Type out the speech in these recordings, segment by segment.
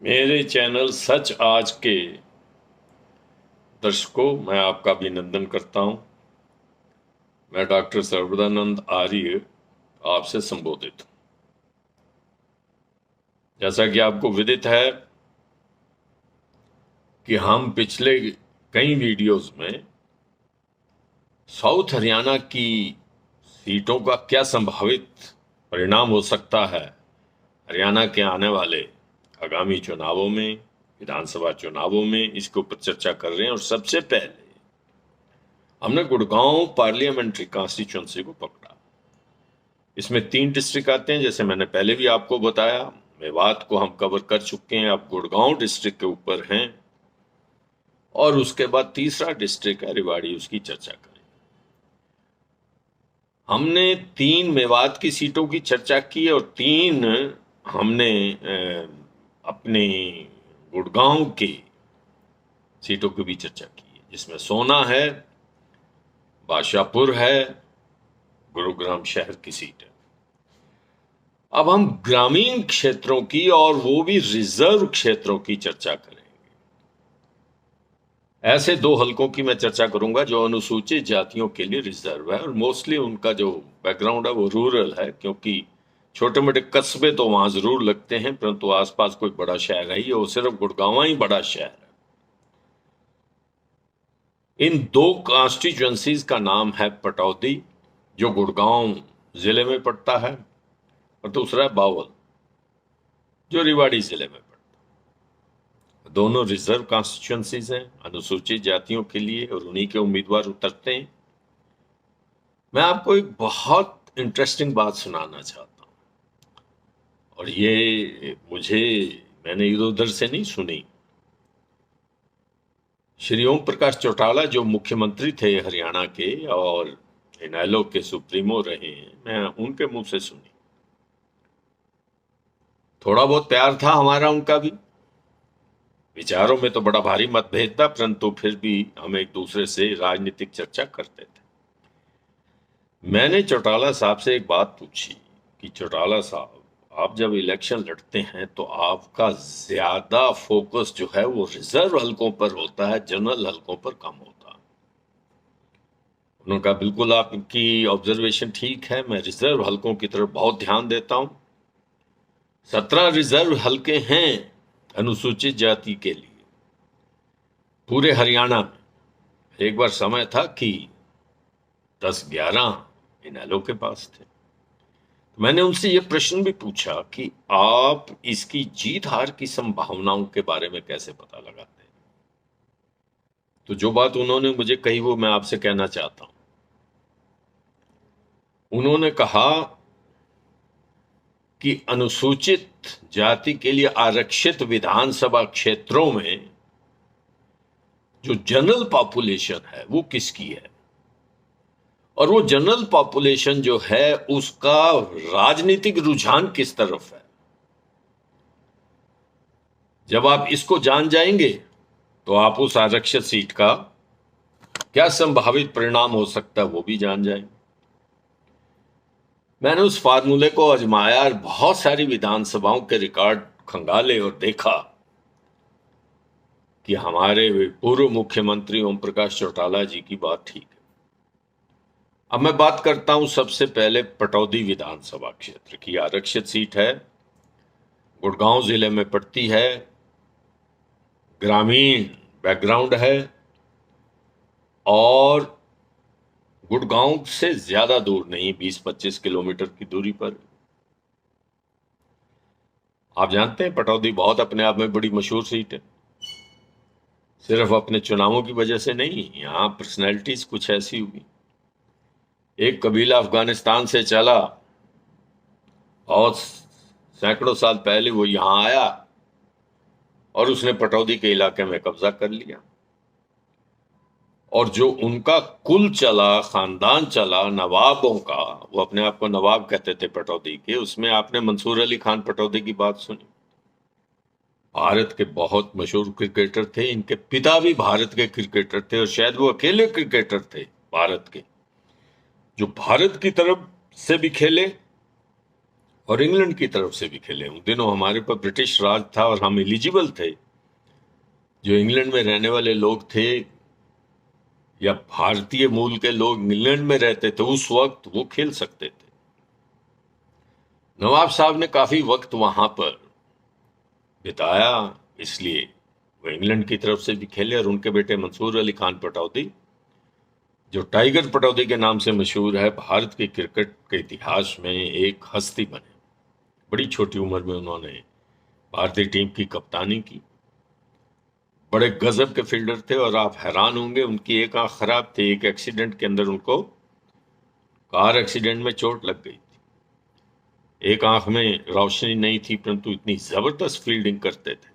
मेरे चैनल सच आज के दर्शकों, मैं आपका अभिनंदन करता हूं। मैं डॉक्टर सर्वदानंद आर्य आपसे संबोधित हूं। जैसा कि आपको विदित है कि हम पिछले कई वीडियोस में साउथ हरियाणा की सीटों का क्या संभावित परिणाम हो सकता है हरियाणा के आने वाले आगामी चुनावों में, विधानसभा चुनावों में, इसके ऊपर चर्चा कर रहे हैं। और सबसे पहले हमने गुड़गांव पार्लियामेंट्री कॉन्स्टिट्यूंसी को पकड़ा। इसमें 3 डिस्ट्रिक्ट आते हैं, जैसे मैंने पहले भी आपको बताया। मेवात को हम कवर कर चुके हैं, अब गुड़गांव डिस्ट्रिक्ट के ऊपर हैं। और उसके बाद तीसरा डिस्ट्रिक्ट है रेवाड़ी, उसकी चर्चा करें। हमने 3 मेवात की सीटों की चर्चा की और 3 हमने अपने गुड़गांव की सीटों की भी चर्चा की है, जिसमें सोना है, बादशाहपुर है, गुरुग्राम शहर की सीट है। अब हम ग्रामीण क्षेत्रों की और वो भी रिजर्व क्षेत्रों की चर्चा करेंगे। ऐसे 2 हलकों की मैं चर्चा करूंगा जो अनुसूचित जातियों के लिए रिजर्व है, और मोस्टली उनका जो बैकग्राउंड है वो रूरल है, क्योंकि छोटे मोटे कस्बे तो वहां जरूर लगते हैं, परंतु आसपास कोई बड़ा शहर है ही, वो सिर्फ गुड़गांव ही बड़ा शहर है। इन 2 कॉन्स्टिट्यूएंसीज का नाम है पटौदी, जो गुड़गांव जिले में पड़ता है, और दूसरा है बावल, जो रेवाड़ी जिले में पड़ता है। दोनों रिजर्व कॉन्स्टिट्यूएंसीज हैं अनुसूचित जातियों के लिए, और उन्हीं के उम्मीदवार उतरते हैं। मैं आपको एक बहुत इंटरेस्टिंग बात सुनाना चाहता हूं, और ये मैंने इधर उधर से नहीं सुनी। श्री ओम प्रकाश चौटाला जो मुख्यमंत्री थे हरियाणा के और इनेलो के सुप्रीमो रहे हैं, मैं उनके मुंह से सुनी। थोड़ा बहुत प्यार था हमारा उनका भी, विचारों में तो बड़ा भारी मतभेद था, परंतु फिर भी हम एक दूसरे से राजनीतिक चर्चा करते थे। मैंने चौटाला साहब से एक बात पूछी कि चौटाला साहब, आप जब इलेक्शन लड़ते हैं तो आपका ज्यादा फोकस जो है वो रिजर्व हलकों पर होता है, जनरल हलकों पर कम होता है। उन्होंने कहा बिल्कुल आपकी ऑब्जर्वेशन ठीक है, मैं रिजर्व हलकों की तरफ बहुत ध्यान देता हूं। 17 रिजर्व हलके हैं अनुसूचित जाति के लिए पूरे हरियाणा में। एक बार समय था कि 10-11 इनेलो के पास थे। तो मैंने उनसे यह प्रश्न भी पूछा कि आप इसकी जीत हार की संभावनाओं के बारे में कैसे पता लगाते हैं। तो जो बात उन्होंने मुझे कही वो मैं आपसे कहना चाहता हूं। उन्होंने कहा कि अनुसूचित जाति के लिए आरक्षित विधानसभा क्षेत्रों में जो जनरल पॉपुलेशन है वो किसकी है, और वो जनरल पॉपुलेशन जो है उसका राजनीतिक रुझान किस तरफ है। जब आप इसको जान जाएंगे तो आप उस आरक्षित सीट का क्या संभावित परिणाम हो सकता है वो भी जान जाएंगे। मैंने उस फार्मूले को आजमाया और बहुत सारी विधानसभाओं के रिकॉर्ड खंगाले और देखा कि हमारे पूर्व मुख्यमंत्री ओम प्रकाश चौटाला जी की बात ठीक है। अब मैं बात करता हूं सबसे पहले पटौदी विधानसभा क्षेत्र की। आरक्षित सीट है, गुड़गांव जिले में पड़ती है, ग्रामीण बैकग्राउंड है, और गुड़गांव से ज्यादा दूर नहीं, 20-25 किलोमीटर की दूरी पर। आप जानते हैं पटौदी बहुत अपने आप में बड़ी मशहूर सीट है, सिर्फ अपने चुनावों की वजह से नहीं, यहां पर्सनैलिटीज कुछ ऐसी हुई। एक कबीला अफगानिस्तान से चला, बहुत सैकड़ों साल पहले वो यहां आया और उसने पटौदी के इलाके में कब्जा कर लिया। और जो उनका कुल चला, खानदान चला नवाबों का, वो अपने आप को नवाब कहते थे पटौदी के, उसमें आपने मंसूर अली खान पटौदी की बात सुनी। भारत के बहुत मशहूर क्रिकेटर थे, इनके पिता भी भारत के क्रिकेटर थे, और शायद वो अकेले क्रिकेटर थे भारत के जो भारत की तरफ से भी खेले और इंग्लैंड की तरफ से भी खेले। उन दिनों हमारे पर ब्रिटिश राज था और हम एलिजिबल थे। जो इंग्लैंड में रहने वाले लोग थे या भारतीय मूल के लोग इंग्लैंड में रहते थे, उस वक्त वो खेल सकते थे। नवाब साहब ने काफी वक्त वहां पर बिताया, इसलिए वो इंग्लैंड की तरफ से भी खेले। और उनके बेटे मंसूर अली खान पटौदी, जो टाइगर पटौदी के नाम से मशहूर है, भारत के क्रिकेट के इतिहास में एक हस्ती बने। बड़ी छोटी उम्र में उन्होंने भारतीय टीम की कप्तानी की। बड़े गजब के फील्डर थे और आप हैरान होंगे, उनकी एक आंख खराब थी। एक एक्सीडेंट के अंदर उनको, कार एक्सीडेंट में चोट लग गई थी। एक आंख में रोशनी नहीं थी, परंतु इतनी जबरदस्त फील्डिंग करते थे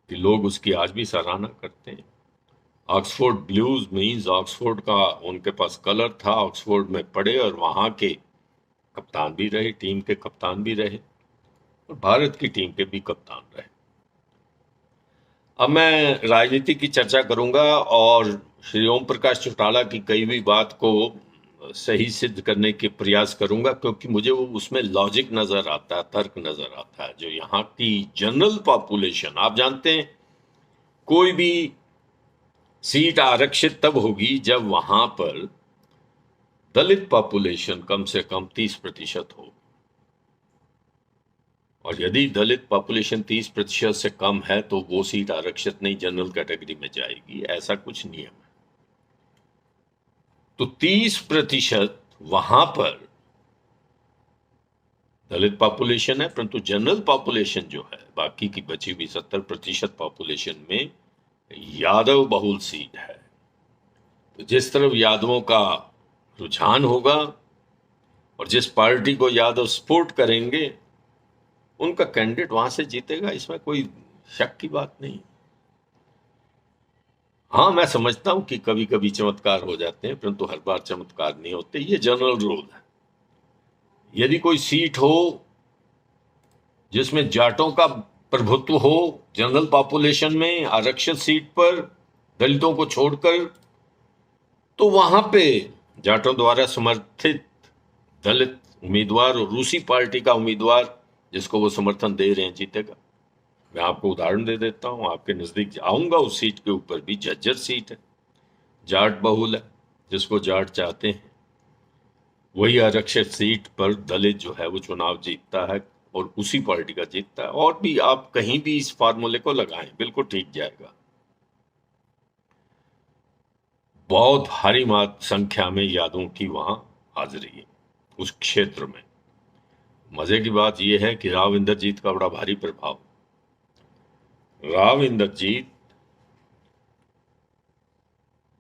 कि लोग उसकी आज भी सराहना करते हैं। ऑक्सफोर्ड ब्लूज मीन्स ऑक्सफोर्ड का उनके पास कलर था। ऑक्सफोर्ड में पढ़े और वहां के कप्तान भी रहे, टीम के कप्तान भी रहे और भारत की टीम के भी कप्तान रहे। अब मैं राजनीति की चर्चा करूंगा और श्री ओम प्रकाश चौटाला की कही हुई बात को सही सिद्ध करने के प्रयास करूंगा, क्योंकि मुझे वो उसमें लॉजिक नजर आता है, तर्क नजर आता है। जो यहाँ की जनरल पॉपुलेशन, आप जानते हैं कोई भी सीट आरक्षित तब होगी जब वहां पर दलित पॉपुलेशन कम से कम 30% हो। और यदि दलित पॉपुलेशन 30% से कम है तो वो सीट आरक्षित नहीं, जनरल कैटेगरी में जाएगी। ऐसा कुछ नियम है। तो 30% वहां पर दलित पॉपुलेशन है, परंतु जनरल पॉपुलेशन जो है, बाकी की बची हुई 70% पॉपुलेशन में यादव बहुल सीट है। तो जिस तरफ यादवों का रुझान होगा और जिस पार्टी को यादव सपोर्ट करेंगे, उनका कैंडिडेट वहां से जीतेगा। इसमें कोई शक की बात नहीं। हाँ, मैं समझता हूं कि कभी कभी चमत्कार हो जाते हैं, परंतु हर बार चमत्कार नहीं होते। ये जनरल रूल है। यदि कोई सीट हो जिसमें जाटों का प्रभुत्व हो, जनरल पॉपुलेशन में आरक्षित सीट पर दलितों को छोड़कर, तो वहां पे जाटों द्वारा समर्थित दलित उम्मीदवार और रूसी पार्टी का उम्मीदवार जिसको वो समर्थन दे रहे हैं जीतेगा। मैं आपको उदाहरण दे देता हूं, आपके नजदीक आऊंगा। उस सीट के ऊपर भी झज्जर सीट है, जाट बहुल है, जिसको जाट चाहते हैं वही आरक्षित सीट पर दलित जो है वो चुनाव जीतता है और उसी पार्टी का जीतता है। और भी आप कहीं भी इस फार्मूले को लगाएं, बिल्कुल ठीक जाएगा। बहुत भारी संख्या में यादवों की वहां हाजिरी है उस क्षेत्र में। मजे की बात यह है कि राव इंद्रजीत का बड़ा भारी प्रभाव। राव इंद्रजीत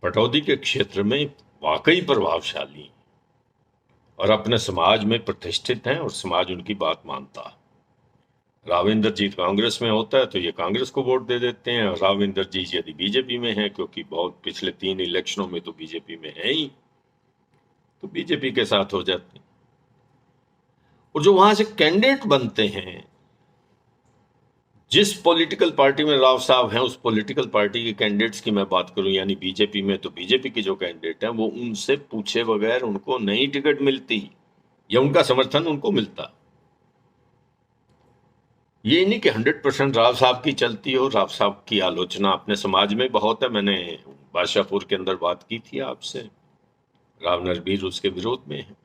पटौदी के क्षेत्र में वाकई प्रभावशाली और अपने समाज में प्रतिष्ठित हैं और समाज उनकी बात मानता है। राव इंद्रजीत कांग्रेस में होता है तो ये कांग्रेस को वोट दे देते हैं, और राव इंद्रजीत यदि बीजेपी में है, क्योंकि बहुत पिछले 3 इलेक्शनों में तो बीजेपी में है ही, तो बीजेपी के साथ हो जाते हैं। और जो वहां से कैंडिडेट बनते हैं, जिस पॉलिटिकल पार्टी में राव साहब हैं, उस पॉलिटिकल पार्टी के कैंडिडेट्स की मैं बात करूं, यानी बीजेपी में, तो बीजेपी के जो कैंडिडेट हैं वो उनसे पूछे बगैर उनको नई टिकट मिलती या उनका समर्थन उनको मिलता। ये नहीं कि 100% राव साहब की चलती हो। राव साहब की आलोचना अपने समाज में बहुत है। मैंने बादशाहपुर के अंदर बात की थी आपसे। राव नरबीर उसके विरोध में है।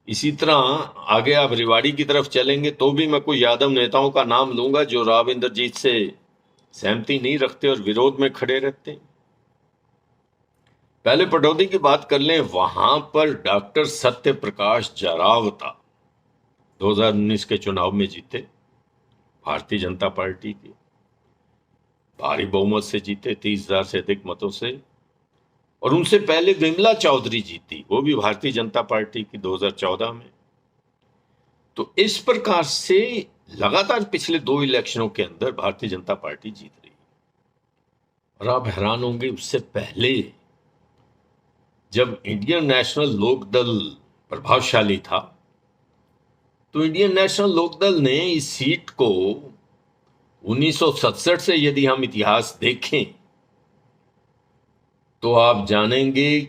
इसी तरह आगे आप रेवाड़ी की तरफ चलेंगे तो भी मैं कोई यादव नेताओं का नाम लूंगा जो राव इंद्रजीत से सहमति नहीं रखते और विरोध में खड़े रहते हैं। पहले पटौदी की बात कर लें। वहां पर डॉक्टर सत्य प्रकाश जरावता 2019 के चुनाव में जीते, भारतीय जनता पार्टी के भारी बहुमत से जीते, 30,000 से अधिक मतों से। और उनसे पहले विमला चौधरी जीती, वो भी भारतीय जनता पार्टी की 2014 में। तो इस प्रकार से लगातार पिछले 2 इलेक्शनों के अंदर भारतीय जनता पार्टी जीत रही। और आप हैरान होंगे, उससे पहले जब इंडियन नेशनल लोकदल प्रभावशाली था, तो इंडियन नेशनल लोकदल ने इस सीट को 1967 से यदि हम इतिहास देखें तो आप जानेंगे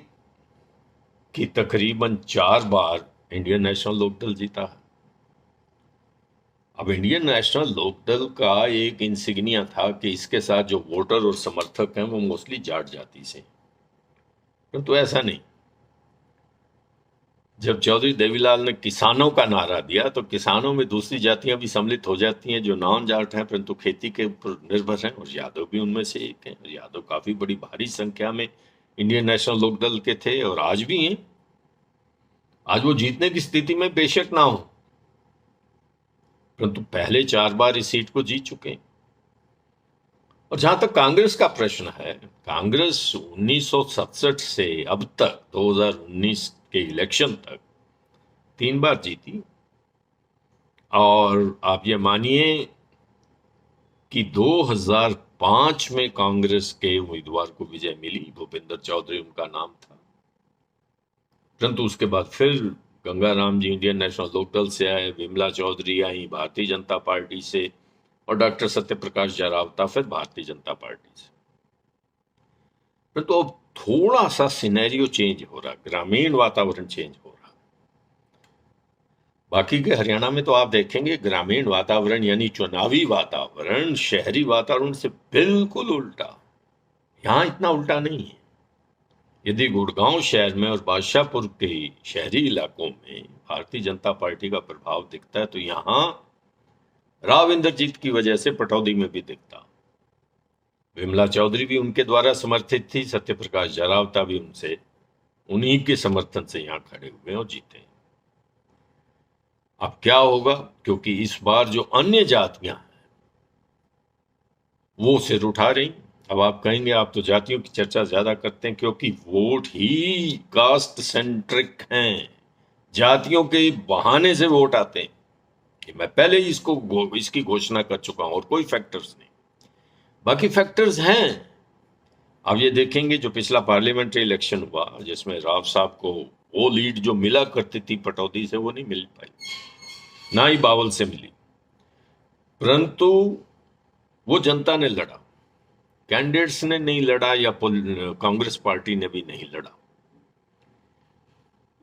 कि तकरीबन 4 बार इंडियन नेशनल लोकदल जीता है। अब इंडियन नेशनल लोकदल का एक इंसिग्निया था कि इसके साथ जो वोटर और समर्थक हैं वो मोस्टली जाट जाति से, परंतु ऐसा नहीं। जब चौधरी देवीलाल ने किसानों का नारा दिया तो किसानों में दूसरी जातियां भी सम्मिलित हो जाती हैं जो नॉन जाट हैं परंतु खेती के ऊपर निर्भर हैं, और यादव भी उनमें से एक हैं। यादव काफी बड़ी भारी संख्या में इंडियन नेशनल लोकदल के थे और आज भी हैं। आज वो जीतने की स्थिति में बेशक ना हो, परंतु पहले 4 बार इस सीट को जीत चुके हैं। और जहां तक कांग्रेस का प्रश्न है, कांग्रेस 1967 से अब तक 2019 के इलेक्शन तक 3 बार जीती, और आप ये मानिए कि 2005 में कांग्रेस के उम्मीदवार को विजय मिली, भूपेंद्र चौधरी उनका नाम था। परंतु उसके बाद फिर गंगाराम जी इंडियन नेशनल लोकदल से आए, विमला चौधरी आई भारतीय जनता पार्टी से, और डॉक्टर सत्यप्रकाश जरावता फिर भारतीय जनता पार्टी से। परंतु अब थोड़ा सा सिनेरियो चेंज हो रहा, ग्रामीण वातावरण चेंज हो रहा। बाकी के हरियाणा में तो आप देखेंगे ग्रामीण वातावरण यानी चुनावी वातावरण शहरी वातावरण से बिल्कुल उल्टा। यहां इतना उल्टा नहीं है। यदि गुड़गांव शहर में और बादशाहपुर के शहरी इलाकों में भारतीय जनता पार्टी का प्रभाव दिखता है, तो यहां राव इंद्रजीत की वजह से पटौदी में भी दिखता। विमला चौधरी भी उनके द्वारा समर्थित थी, सत्यप्रकाश जरावता भी उन्हीं के समर्थन से यहां खड़े हुए और जीते। अब क्या होगा, क्योंकि इस बार जो अन्य जातियां हैं वो सिर उठा रही। अब आप कहेंगे आप तो जातियों की चर्चा ज्यादा करते हैं, क्योंकि वोट ही कास्ट सेंट्रिक हैं, जातियों के बहाने से वोट आते हैं। कि मैं पहले ही इसकी घोषणा कर चुका हूं, और कोई फैक्टर्स नहीं। बाकी फैक्टर्स हैं। अब ये देखेंगे जो पिछला पार्लियामेंट्री इलेक्शन हुआ जिसमें राव साहब को वो लीड जो मिला करती थी पटौदी से वो नहीं मिल पाई, ना ही बावल से मिली, परंतु वो जनता ने लड़ा, कैंडिडेट्स ने नहीं लड़ा या कांग्रेस पार्टी ने भी नहीं लड़ा।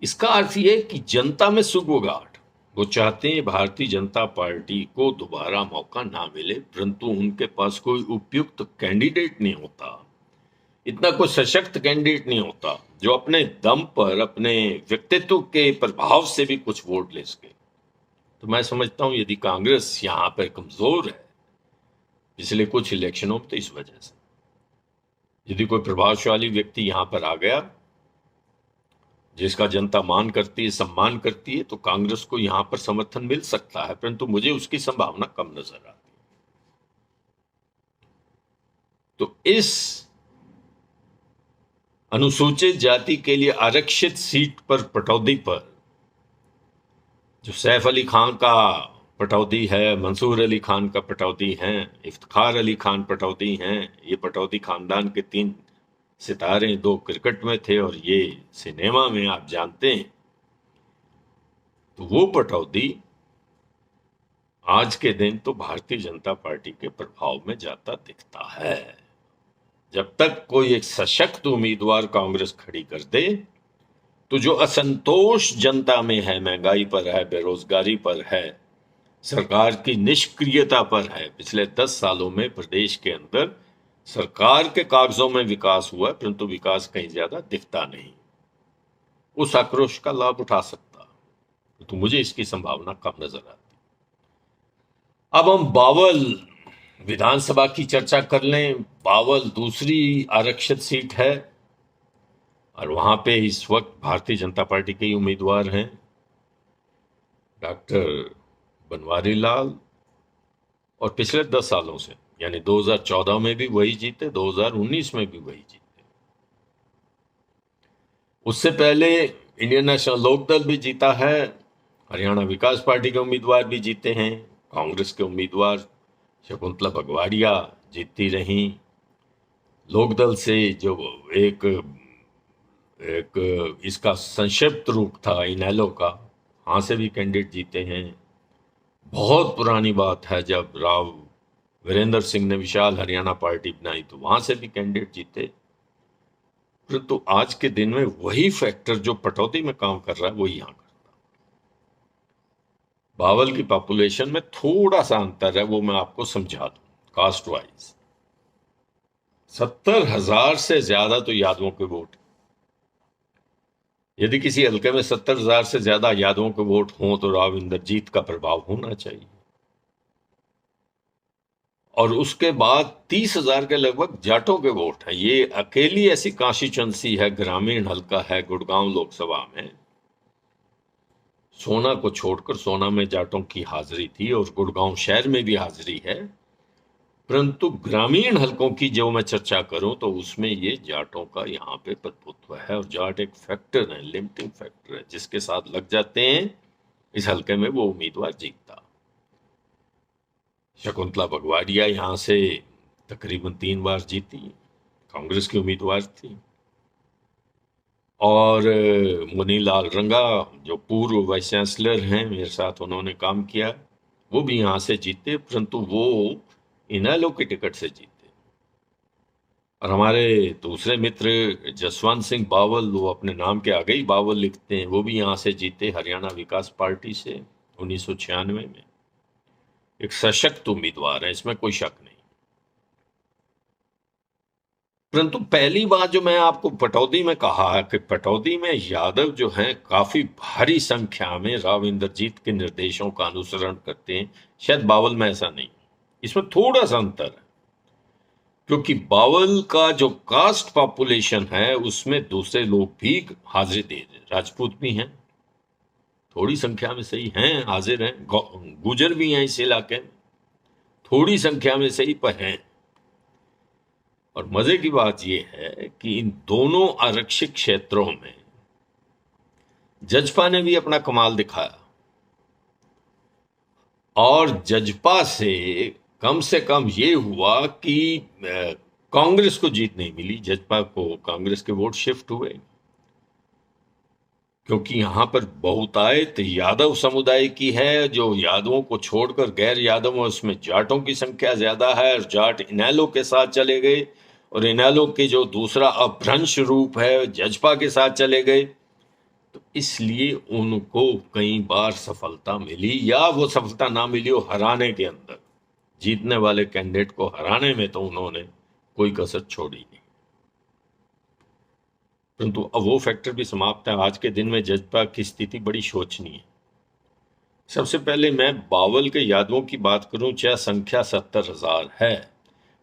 इसका अर्थ यह कि जनता में सुगबुगाहट, वो चाहते हैं भारतीय जनता पार्टी को दोबारा मौका ना मिले, परंतु उनके पास कोई उपयुक्त कैंडिडेट नहीं होता, इतना कोई सशक्त कैंडिडेट नहीं होता जो अपने दम पर अपने व्यक्तित्व के प्रभाव से भी कुछ वोट ले सके। तो मैं समझता हूं यदि कांग्रेस यहां पर कमजोर है पिछले कुछ इलेक्शनों में, तो इस वजह से यदि कोई प्रभावशाली व्यक्ति यहां पर आ गया जिसका जनता मान करती है, सम्मान करती है, तो कांग्रेस को यहां पर समर्थन मिल सकता है, परंतु मुझे उसकी संभावना कम नजर आती है। तो इस अनुसूचित जाति के लिए आरक्षित सीट पर पटौदी पर जो सैफ अली खान का पटौदी है, मंसूर अली खान का पटौदी है, इफ्तिखार अली खान पटौदी हैं, ये पटौदी खानदान के 3 सितारे, 2 क्रिकेट में थे और ये सिनेमा में आप जानते हैं। तो वो पटौदी आज के दिन तो भारतीय जनता पार्टी के प्रभाव में जाता दिखता है। जब तक कोई एक सशक्त उम्मीदवार कांग्रेस खड़ी कर दे, तो जो असंतोष जनता में है, महंगाई पर है, बेरोजगारी पर है, सरकार की निष्क्रियता पर है, पिछले 10 सालों में प्रदेश के अंदर सरकार के कागजों में विकास हुआ है परंतु विकास कहीं ज्यादा दिखता नहीं, उस आक्रोश का लाभ उठा सकता, तो मुझे इसकी संभावना कम नजर आती। अब हम बावल विधानसभा की चर्चा कर लें। बावल दूसरी आरक्षित सीट है और वहां पे इस वक्त भारतीय जनता पार्टी के ही उम्मीदवार हैं डॉक्टर बनवारी लाल, और पिछले 10 सालों से यानी 2014 में भी वही जीते, 2019 में भी वही जीते। उससे पहले इंडियन नेशनल लोकदल भी जीता है, हरियाणा विकास पार्टी के उम्मीदवार भी जीते हैं, कांग्रेस के उम्मीदवार शकुंतला बगवाड़िया जीतती रहीं, लोकदल से जो एक इसका संक्षिप्त रूप था इनेलो का, वहां से भी कैंडिडेट जीते हैं। बहुत पुरानी बात है जब राव वीरेंद्र सिंह ने विशाल हरियाणा पार्टी बनाई तो वहां से भी कैंडिडेट जीते। परंतु आज के दिन में वही फैक्टर जो पटौदी में काम कर रहा है वो यहां करता। बावल की पॉपुलेशन में थोड़ा सा अंतर है, वो मैं आपको समझा दूं। कास्ट वाइज 70,000 से ज्यादा तो यादवों के वोट। यदि किसी हल्के में 70,000 से ज्यादा यादवों के वोट हों तो राव इंद्रजीत का प्रभाव होना चाहिए। और उसके बाद 30,000 के लगभग जाटों के वोट हैं। ये अकेली ऐसी कॉन्स्टिट्यूंसी है, ग्रामीण हल्का है गुड़गांव लोकसभा में, सोना को छोड़कर, सोना में जाटों की हाजिरी थी और गुड़गांव शहर में भी हाजिरी है, परंतु ग्रामीण हलकों की जो मैं चर्चा करूं तो उसमें ये जाटों का यहाँ पे प्रभुत्व है। और जाट एक फैक्टर है, लिमिटिंग फैक्टर है, जिसके साथ लग जाते हैं इस हलके में वो उम्मीदवार जीतता। शकुंतला बगवाड़िया यहाँ से तकरीबन 3 बार जीती, कांग्रेस की उम्मीदवार थी। और मुनीलाल रंगा जो पूर्व वाइस चांसलर हैं, मेरे साथ उन्होंने काम किया, वो भी यहाँ से जीते, परंतु वो इनेलो की टिकट से जीते। और हमारे दूसरे मित्र जसवंत सिंह बावल, वो अपने नाम के आगे ही बावल लिखते हैं, वो भी यहाँ से जीते, हरियाणा विकास पार्टी से 1996 में। एक सशक्त उम्मीदवार है, इसमें कोई शक नहीं। परंतु पहली बात जो मैं आपको पटौदी में कहा कि पटौदी में यादव जो हैं काफी भारी संख्या में राव इंद्रजीत के निर्देशों का अनुसरण करते हैं, शायद बावल में ऐसा नहीं। इसमें थोड़ा सा अंतर है, क्योंकि बावल का जो कास्ट पॉपुलेशन है उसमें दूसरे लोग भी हाजिर दे रहे, राजपूत भी हैं, थोड़ी संख्या में सही हैं, हाजिर हैं, गुजर भी हैं इस इलाके में, थोड़ी संख्या में सही पर हैं। और मजे की बात यह है कि इन दोनों आरक्षित क्षेत्रों में जजपा ने भी अपना कमाल दिखाया, और जजपा से कम ये हुआ कि कांग्रेस को जीत नहीं मिली, जजपा को कांग्रेस के वोट शिफ्ट हुए, क्योंकि यहां पर बहुतायत यादव समुदाय की है। जो यादवों को छोड़कर गैर यादव है उसमें जाटों की संख्या ज्यादा है, और जाट इनेलो के साथ चले गए, और इनेलो के जो दूसरा अपभ्रंश रूप है जजपा के साथ चले गए। तो इसलिए उनको कई बार सफलता मिली, या वो सफलता ना मिली हो हराने के अंदर, जीतने वाले कैंडिडेट को हराने में तो उन्होंने कोई कसर छोड़ी नहीं। परंतु अब वो फैक्टर भी समाप्त है। आज के दिन में जजपा की स्थिति बड़ी शोचनीय है। सबसे पहले मैं बावल के यादवों की बात करूं, चाहे संख्या 70,000 है,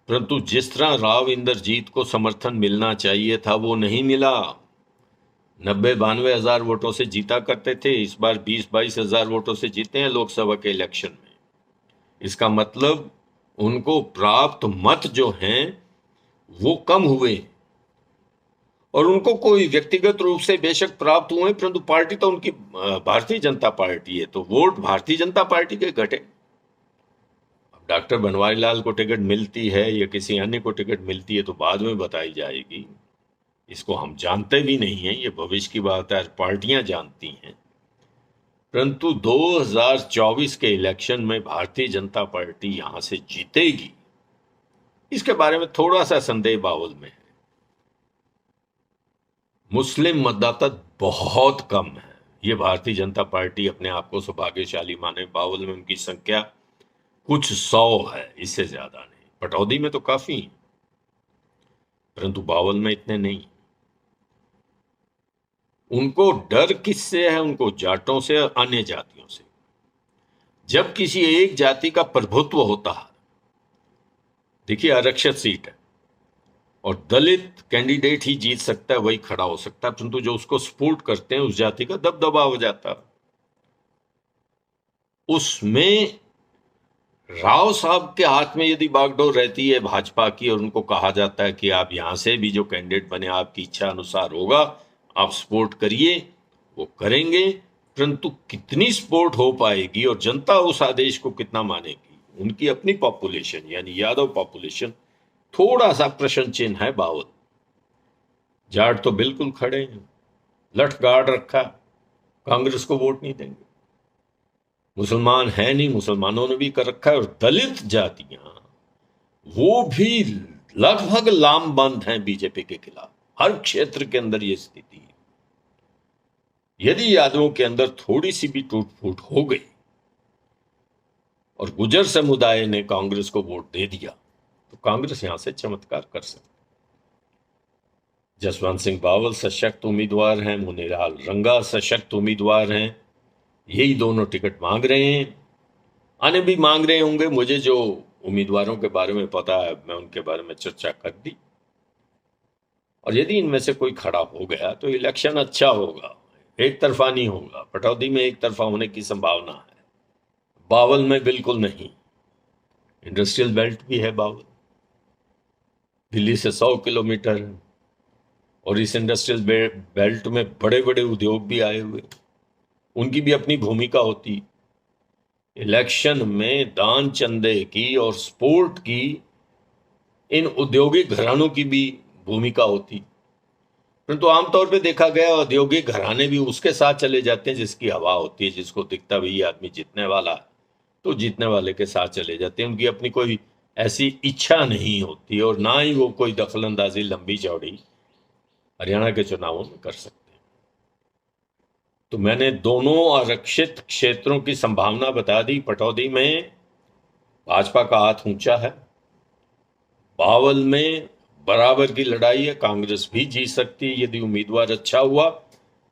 परंतु जिस तरह राव इंद्रजीत को समर्थन मिलना चाहिए था वो नहीं मिला। 90-92 हजार वोटों से जीता करते थे, इस बार 20-22 हजार वोटों से जीते हैं लोकसभा के इलेक्शन में। इसका मतलब उनको प्राप्त मत जो हैं वो कम हुए, और उनको कोई व्यक्तिगत रूप से बेशक प्राप्त हुए, परंतु पार्टी तो उनकी भारतीय जनता पार्टी है, तो वोट भारतीय जनता पार्टी के घटे। अब डॉक्टर बनवारी लाल को टिकट मिलती है या किसी अन्य को टिकट मिलती है तो बाद में बताई जाएगी, इसको हम जानते भी नहीं हैं, ये भविष्य की बात है, पार्टियां जानती हैं। परंतु 2024 के इलेक्शन में भारतीय जनता पार्टी यहां से जीतेगी, इसके बारे में थोड़ा सा संदेह बावल में है। मुस्लिम मतदाता बहुत कम है, ये भारतीय जनता पार्टी अपने आप को सौभाग्यशाली माने। बावल में उनकी संख्या कुछ 100 है, इससे ज्यादा नहीं। पटौदी में तो काफी है, परंतु बावल में इतने नहीं। उनको डर किससे है? उनको जाटों से और अन्य जातियों से। जब किसी एक जाति का प्रभुत्व होता है, देखिए आरक्षित सीट है और दलित कैंडिडेट ही जीत सकता है, वही खड़ा हो सकता है, परंतु जो उसको सपोर्ट करते हैं उस जाति का दबदबा हो जाता है। उसमें राव साहब के हाथ में यदि बागडोर रहती है भाजपा की, और उनको कहा जाता है कि आप यहां से भी जो कैंडिडेट बने आपकी इच्छा अनुसार होगा, आप सपोर्ट करिए, वो करेंगे, परंतु कितनी सपोर्ट हो पाएगी और जनता उस आदेश को कितना मानेगी, उनकी अपनी पॉपुलेशन यानी यादव पॉपुलेशन थोड़ा सा प्रश्न चिन्ह है। बावल जाट तो बिल्कुल खड़े हैं, लठ गाड़ रखा, कांग्रेस को वोट नहीं देंगे। मुसलमान है नहीं, मुसलमानों ने भी कर रखा है, और दलित जातियां वो भी लगभग लामबंद हैं बीजेपी के खिलाफ। हर क्षेत्र के अंदर ये स्थिति है। यदि यादवों के अंदर थोड़ी सी भी टूट फूट हो गई और गुजर समुदाय ने कांग्रेस को वोट दे दिया तो कांग्रेस यहां से चमत्कार कर सकती। जसवंत सिंह बावल सशक्त उम्मीदवार हैं, मुनीलाल रंगा सशक्त उम्मीदवार हैं, यही दोनों टिकट मांग रहे हैं। अन्य भी मांग रहे होंगे, मुझे जो उम्मीदवारों के बारे में पता है मैं उनके बारे में चर्चा कर दी। और यदि इनमें से कोई खड़ा हो गया तो इलेक्शन अच्छा होगा, एक तरफा नहीं होगा। पटौदी में एक तरफा होने की संभावना है, बावल में बिल्कुल नहीं। इंडस्ट्रियल बेल्ट भी है बावल, दिल्ली से 100 किलोमीटर है, और इस इंडस्ट्रियल बेल्ट में बड़े बड़े उद्योग भी आए हुए, उनकी भी अपनी भूमिका होती। इलेक्शन में दान चंदे की और सपोर्ट की इन औद्योगिक घरानों की भी भूमिका होती। परंतु आमतौर पे देखा गया औद्योगिक घराने भी उसके साथ चले जाते हैं जिसकी हवा होती है, जिसको दिखता भी ये आदमी जीतने वाला है तो जीतने वाले के साथ चले जाते हैं। उनकी अपनी कोई ऐसी इच्छा नहीं होती और ना ही वो कोई दखलंदाजी लंबी चौड़ी हरियाणा के चुनावों में कर सकते हैं। तो मैंने दोनों आरक्षित क्षेत्रों की संभावना बता दी। पटौदी में भाजपा का हाथ ऊंचा है, बावल में बराबर की लड़ाई है, कांग्रेस भी जीत सकती है यदि उम्मीदवार अच्छा हुआ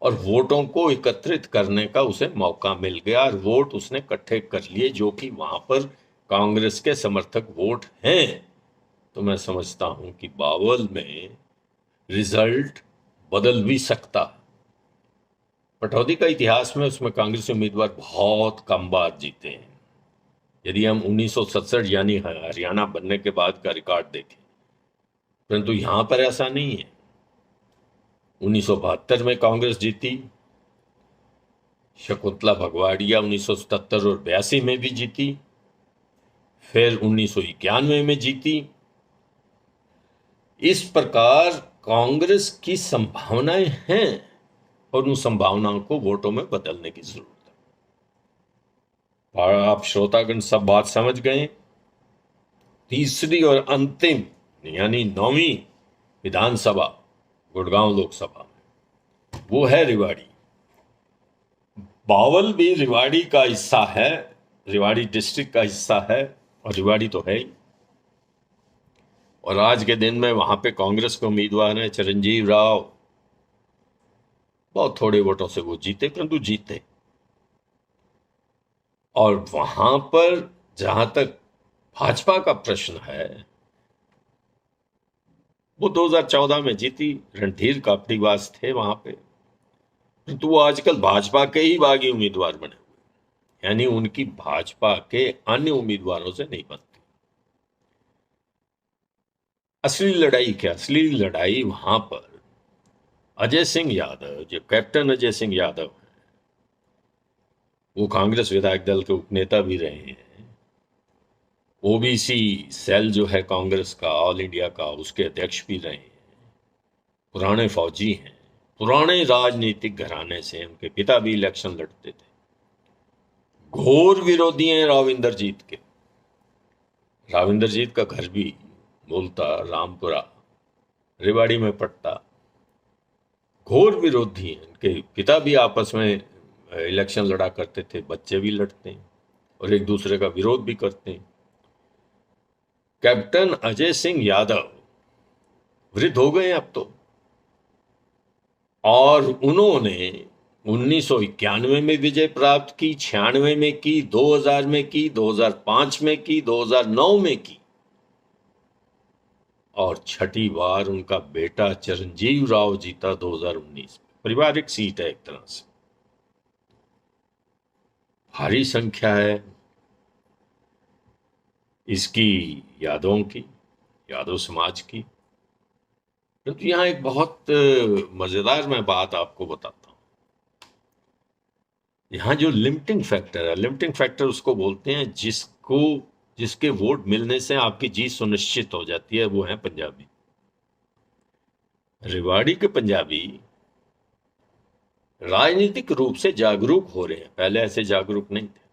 और वोटों को एकत्रित करने का उसे मौका मिल गया और वोट उसने इकट्ठे कर लिए जो कि वहां पर कांग्रेस के समर्थक वोट हैं। तो मैं समझता हूं कि बावल में रिजल्ट बदल भी सकता। पटौदी का इतिहास में उसमें कांग्रेस उम्मीदवार बहुत कम बार जीते हैं। यदि हम 1967 यानी हरियाणा बनने के बाद का रिकॉर्ड देखें, परंतु यहां पर ऐसा नहीं है। 1972 में कांग्रेस जीती, शकुंतला भगवाड़िया 1977 और 82 में भी जीती, फिर 1991 में जीती। इस प्रकार कांग्रेस की संभावनाएं हैं और उन संभावनाओं को वोटों में बदलने की जरूरत है। और आप श्रोतागण सब बात समझ गए। तीसरी और अंतिम यानी 9वीं विधानसभा गुड़गांव लोकसभा में, वो है रेवाड़ी। बावल भी रेवाड़ी का हिस्सा है, रेवाड़ी डिस्ट्रिक्ट का हिस्सा है और रेवाड़ी तो है ही। और आज के दिन में वहां पे कांग्रेस के उम्मीदवार हैं चिरंजीव राव। बहुत थोड़े वोटों से वो जीते, परंतु जीते। और वहां पर जहां तक भाजपा का प्रश्न है, वो 2014 में जीती, रणधीर कापड़ीवास थे वहां पे, परंतु वो आजकल भाजपा के ही बागी उम्मीदवार बने हुए, यानी उनकी भाजपा के अन्य उम्मीदवारों से नहीं बनती। असली लड़ाई क्या? असली लड़ाई वहां पर अजय सिंह यादव, जो कैप्टन अजय सिंह यादव है, वो कांग्रेस विधायक दल के उपनेता भी रहे हैं, ओबीसी सेल जो है कांग्रेस का ऑल इंडिया का, उसके अध्यक्ष भी रहे हैं, पुराने फौजी हैं, पुराने राजनीतिक घराने से, उनके पिता भी इलेक्शन लड़ते थे, घोर विरोधी हैं राविंदर जीत के। राविंदर जीत का घर भी मूलतः रामपुरा रेवाड़ी में पड़ता। घोर विरोधी हैं, उनके पिता भी आपस में इलेक्शन लड़ा करते थे, बच्चे भी लड़ते हैं और एक दूसरे का विरोध भी करते हैं। कैप्टन अजय सिंह यादव वृद्ध हो गए अब तो, और उन्होंने 1991 में विजय प्राप्त की, 96 में की, 2000 में की, 2005 में की, 2009 में की, और छठी बार उनका बेटा चिरंजीव राव जीता 2019 में। पारिवारिक सीट है एक तरह से, भारी संख्या है इसकी यादवों की, यादव समाज की। तो यहां एक बहुत मजेदार मैं बात आपको बताता हूं। यहां जो लिमिटिंग फैक्टर है, लिमिटिंग फैक्टर उसको बोलते हैं जिसके वोट मिलने से आपकी जीत सुनिश्चित हो जाती है, वो है पंजाबी। रेवाड़ी के पंजाबी राजनीतिक रूप से जागरूक हो रहे हैं, पहले ऐसे जागरूक नहीं थे।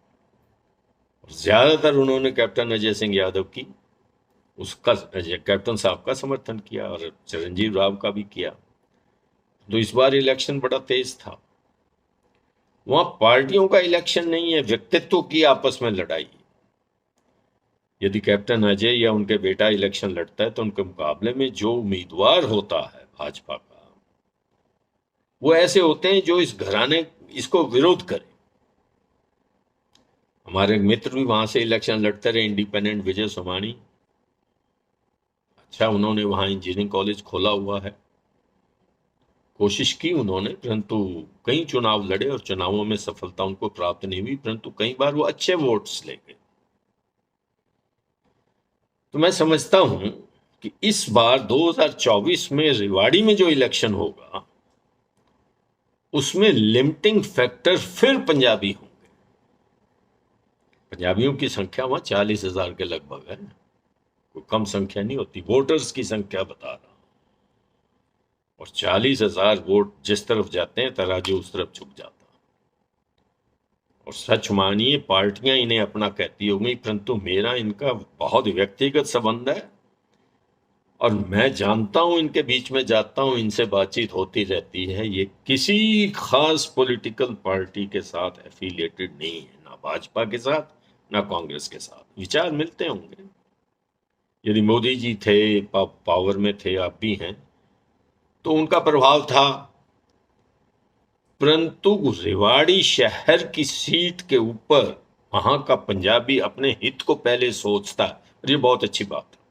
ज्यादातर उन्होंने कैप्टन अजय सिंह यादव की, उसका कैप्टन साहब का समर्थन किया और चिरंजीव राव का भी किया। तो इस बार इलेक्शन बड़ा तेज था। वहां पार्टियों का इलेक्शन नहीं है, व्यक्तित्व की आपस में लड़ाई। यदि कैप्टन अजय या उनके बेटा इलेक्शन लड़ता है तो उनके मुकाबले में जो उम्मीदवार होता है भाजपा का, वो ऐसे होते हैं जो इस घराने इसको विरोध करे। हमारे मित्र भी वहां से इलेक्शन लड़ते रहे, इंडिपेंडेंट विजय सोमानी। अच्छा, उन्होंने वहां इंजीनियरिंग कॉलेज खोला हुआ है, कोशिश की उन्होंने, परंतु कई चुनाव लड़े और चुनावों में सफलता उनको प्राप्त नहीं हुई, परंतु कई बार वो अच्छे वोट्स ले गए। तो मैं समझता हूं कि इस बार 2024 में रेवाड़ी में जो इलेक्शन होगा उसमें लिमिटिंग फैक्टर फिर पंजाबी होंगे। पंजाबियों की संख्या वहां 40,000 के लगभग है, कोई कम संख्या नहीं होती, वोटर्स की संख्या बता रहा हूं। और 40,000 वोट जिस तरफ जाते हैं तराजू उस तरफ झुक जाता। और सच मानिए पार्टियां इन्हें अपना कहती होंगी, परंतु मेरा इनका बहुत व्यक्तिगत संबंध है और मैं जानता हूं, इनके बीच में जाता हूं, इनसे बातचीत होती रहती है। ये किसी खास पॉलिटिकल पार्टी के साथ एफिलिएटेड नहीं है, ना भाजपा के साथ ना कांग्रेस के साथ। विचार मिलते होंगे, यदि मोदी जी थे, पावर में थे, आप भी हैं, तो उनका प्रभाव था, परंतु रेवाड़ी शहर की सीट के ऊपर वहां का पंजाबी अपने हित को पहले सोचता है, और ये बहुत अच्छी बात है।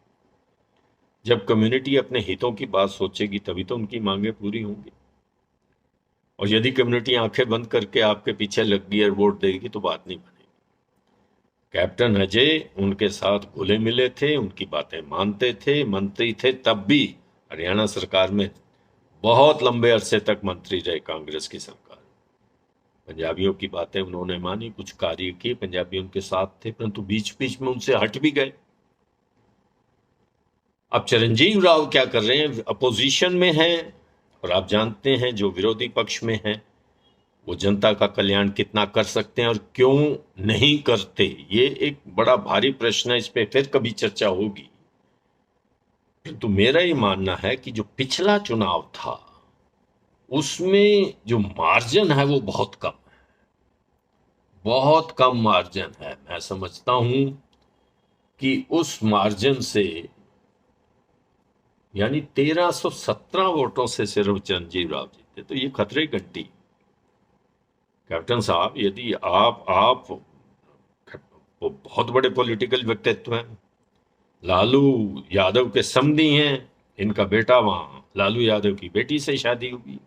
जब कम्युनिटी अपने हितों की बात सोचेगी तभी तो उनकी मांगे पूरी होंगी। और यदि कम्युनिटी आंखें बंद करके आपके पीछे लग गई और वोट देगी तो बात नहीं बनेगी। कैप्टन अजय उनके साथ घुले मिले थे, उनकी बातें मानते थे, मंत्री थे, तब भी हरियाणा सरकार में बहुत लंबे अरसे तक मंत्री रहे कांग्रेस की सरकार। पंजाबियों की बातें उन्होंने मानी, कुछ कार्य किए, पंजाबी उनके साथ थे, परंतु बीच बीच में उनसे हट भी गए। अब चिरंजीव राव क्या कर रहे हैं, अपोजिशन में हैं, और आप जानते हैं जो विरोधी पक्ष में हैं वो जनता का कल्याण कितना कर सकते हैं और क्यों नहीं करते। ये एक बड़ा भारी प्रश्न है, इस पे फिर कभी चर्चा होगी। तो मेरा ये मानना है कि जो पिछला चुनाव था उसमें जो मार्जिन है वो बहुत कम है, बहुत कम मार्जिन है। मैं समझता हूं कि उस मार्जिन से, यानी 1317 वोटों से सिर्फ चिरंजीव राव जीते, तो ये खतरे की घंटी। कैप्टन साहब, यदि आप वो बहुत बड़े पॉलिटिकल व्यक्तित्व हैं, लालू यादव के समधी हैं, इनका बेटा वहां लालू यादव की बेटी से शादी होगी,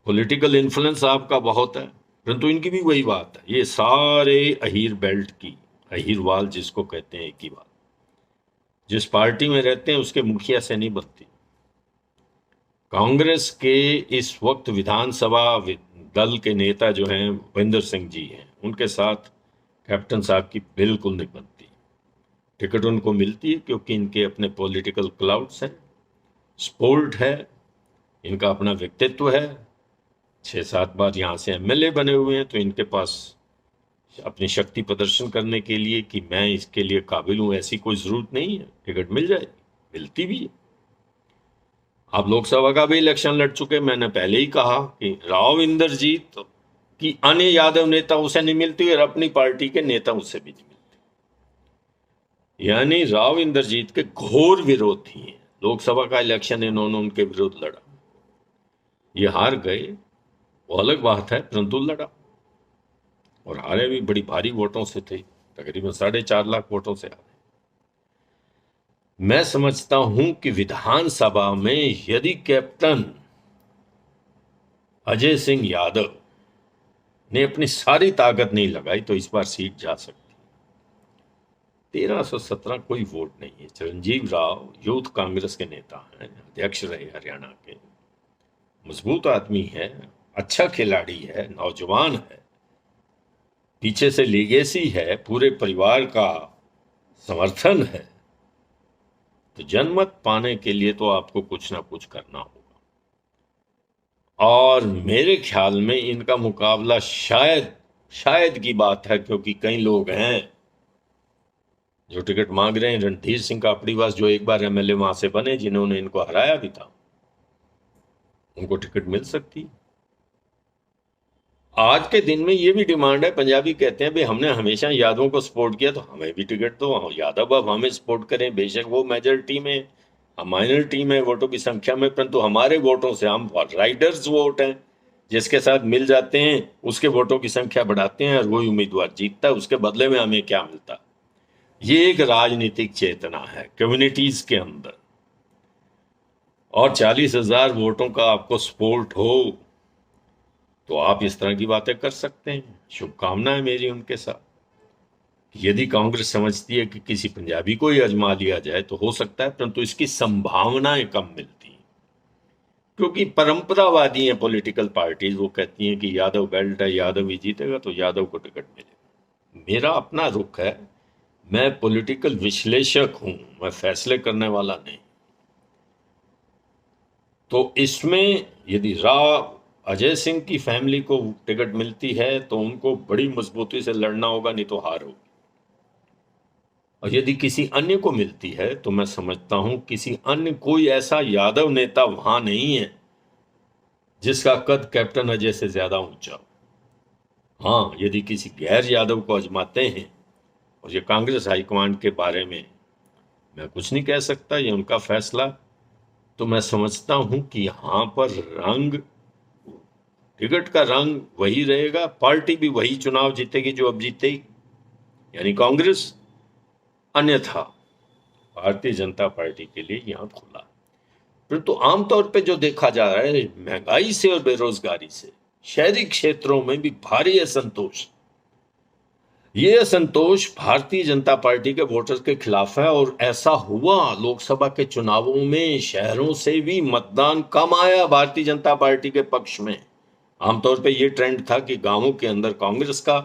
पॉलिटिकल इन्फ्लुएंस आपका बहुत है, परंतु इनकी भी वही बात है, ये सारे अहीर बेल्ट की, अहीरवाल जिसको कहते हैं, एक ही बात, जिस पार्टी में रहते हैं उसके मुखिया से नहीं बनती। कांग्रेस के इस वक्त विधानसभा दल के नेता जो हैं भूपेंद्र सिंह जी हैं, उनके साथ कैप्टन साहब की बिल्कुल नहीं बनती। टिकट उनको मिलती है क्योंकि इनके अपने पॉलिटिकल क्लाउड्स हैं, स्पोर्ट है, इनका अपना व्यक्तित्व है, 6-7 बार यहाँ से एमएलए बने हुए हैं, तो इनके पास अपनी शक्ति प्रदर्शन करने के लिए कि मैं इसके लिए काबिल हूं, ऐसी कोई जरूरत नहीं है, टिकट मिल जाए, मिलती भी है। आप लोकसभा का भी इलेक्शन लड़ चुके, मैंने पहले ही कहा कि राव इंद्रजीत की अन्य यादव नेता उसे नहीं मिलती और अपनी पार्टी के नेता उससे भी नहीं मिलती, यानी राव इंद्रजीत के घोर विरोधी हैं। लोकसभा का इलेक्शन इन्होंने उनके विरुद्ध लड़ा, ये हार गए, वो अलग बात है, परंतु लड़ा, और हारे भी बड़ी भारी वोटों से थे, तकरीबन 4.5 लाख वोटों से हारे। मैं समझता हूं कि विधानसभा में यदि कैप्टन अजय सिंह यादव ने अपनी सारी ताकत नहीं लगाई तो इस बार सीट जा सकती। 1317 कोई वोट नहीं है। चिरंजीव राव यूथ कांग्रेस के नेता हैं, अध्यक्ष रहे हरियाणा के, मजबूत आदमी है, अच्छा खिलाड़ी है, नौजवान है, पीछे से लीगेसी है, पूरे परिवार का समर्थन है, तो जनमत पाने के लिए तो आपको कुछ ना कुछ करना होगा। और मेरे ख्याल में इनका मुकाबला शायद की बात है, क्योंकि कई लोग हैं जो टिकट मांग रहे हैं। रणधीर सिंह कापड़ीवास जो एक बार एमएलए वहां से बने, जिन्होंने इनको हराया भी था, उनको टिकट मिल सकती। आज के दिन में ये भी डिमांड है, पंजाबी कहते हैं भाई हमने हमेशा यादवों को सपोर्ट किया तो हमें भी टिकट दो, यादव अब हमें सपोर्ट करें। बेशक वो मेजॉरिटी में, हम माइनॉरिटी में वोटों की संख्या में, परंतु हमारे वोटों से, हम राइडर्स वोट हैं, जिसके साथ मिल जाते हैं उसके वोटों की संख्या बढ़ाते हैं और वही उम्मीदवार जीतता है। उसके बदले में हमें क्या मिलता? ये एक राजनीतिक चेतना है कम्युनिटीज के अंदर। और 40,000 वोटों का आपको सपोर्ट हो तो आप इस तरह की बातें कर सकते हैं। शुभकामनाएं मेरी उनके साथ। यदि कांग्रेस समझती है कि किसी पंजाबी को ही आजमा लिया जाए तो हो सकता है, परंतु इसकी संभावनाएं कम मिलती हैं, क्योंकि परंपरावादी हैं पॉलिटिकल पार्टीज। वो कहती हैं कि यादव बेल्ट है, यादव ही जीतेगा तो यादव को टिकट मिलेगा। मेरा अपना रुख है, मैं पॉलिटिकल विश्लेषक हूं, मैं फैसले करने वाला नहीं। तो इसमें यदि अजय सिंह की फैमिली को टिकट मिलती है तो उनको बड़ी मजबूती से लड़ना होगा, नहीं तो हार होगी। और यदि किसी अन्य को मिलती है तो मैं समझता हूं किसी अन्य कोई ऐसा यादव नेता वहां नहीं है जिसका कद कैप्टन अजय से ज्यादा ऊंचा हो। हाँ, यदि किसी गैर यादव को आजमाते हैं, और ये कांग्रेस हाईकमांड के बारे में मैं कुछ नहीं कह सकता, ये उनका फैसला, तो मैं समझता हूं कि यहां पर टिकट का रंग वही रहेगा, पार्टी भी वही चुनाव जीतेगी जो अब जीतेगी, यानी कांग्रेस। अन्यथा भारतीय जनता पार्टी के लिए यहां खुला। परंतु आमतौर पे जो देखा जा रहा है, महंगाई से और बेरोजगारी से शहरी क्षेत्रों में भी भारी असंतोष। ये असंतोष भारतीय जनता पार्टी के वोटर्स के खिलाफ है, और ऐसा हुआ लोकसभा के चुनावों में शहरों से भी मतदान कम आया भारतीय जनता पार्टी के पक्ष में। आमतौर पे ये ट्रेंड था कि गांवों के अंदर कांग्रेस का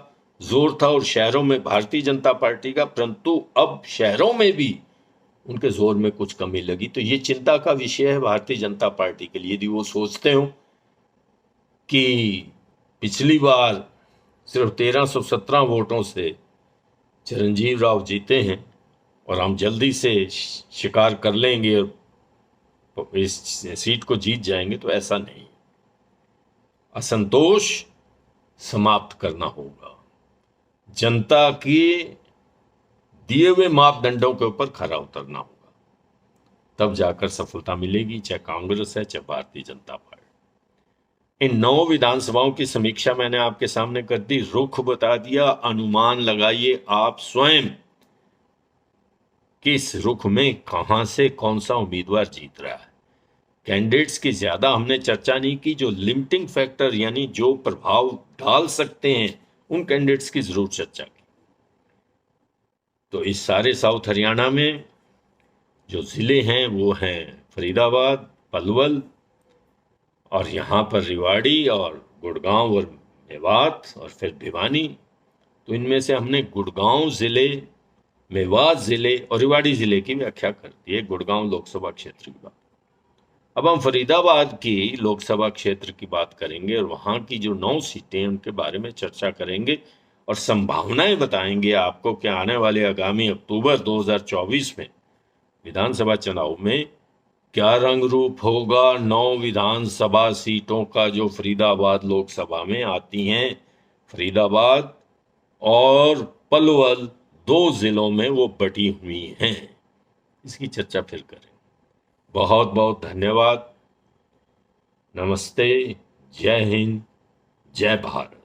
जोर था और शहरों में भारतीय जनता पार्टी का, परंतु अब शहरों में भी उनके जोर में कुछ कमी लगी। तो ये चिंता का विषय है भारतीय जनता पार्टी के लिए। यदि वो सोचते हो कि पिछली बार सिर्फ 1317 वोटों से चिरंजीव राव जीते हैं और हम जल्दी से शिकार कर लेंगे और इस सीट को जीत जाएंगे, तो ऐसा नहीं। असंतोष समाप्त करना होगा, जनता के दिए हुए मापदंडों के ऊपर खरा उतरना होगा, तब जाकर सफलता मिलेगी, चाहे कांग्रेस है चाहे भारतीय जनता पार्टी। इन 9 विधानसभाओं की समीक्षा मैंने आपके सामने कर दी, रुख बता दिया। अनुमान लगाइए आप स्वयं कि इस रुख में कहां से कौन सा उम्मीदवार जीत रहा है। कैंडिडेट्स की ज्यादा हमने चर्चा नहीं की, जो लिमिटिंग फैक्टर यानी जो प्रभाव डाल सकते हैं उन कैंडिडेट्स की जरूर चर्चा की। तो इस सारे साउथ हरियाणा में जो जिले हैं वो हैं फरीदाबाद, पलवल, और यहाँ पर रेवाड़ी और गुड़गांव और मेवात और फिर भिवानी। तो इनमें से हमने गुड़गांव जिले, मेवात जिले और रेवाड़ी जिले की व्याख्या कर दी है, गुड़गांव लोकसभा क्षेत्र की बात। अब हम फरीदाबाद की लोकसभा क्षेत्र की बात करेंगे और वहां की जो 9 सीटें उनके बारे में चर्चा करेंगे और संभावनाएं बताएंगे आपको कि आने वाले आगामी अक्टूबर 2024 में विधानसभा चुनाव में क्या रंग रूप होगा 9 विधानसभा सीटों का जो फरीदाबाद लोकसभा में आती हैं। फरीदाबाद और पलवल 2 जिलों में वो बटी हुई हैं, इसकी चर्चा फिर करें। बहुत बहुत धन्यवाद। नमस्ते, जय हिंद, जय भारत।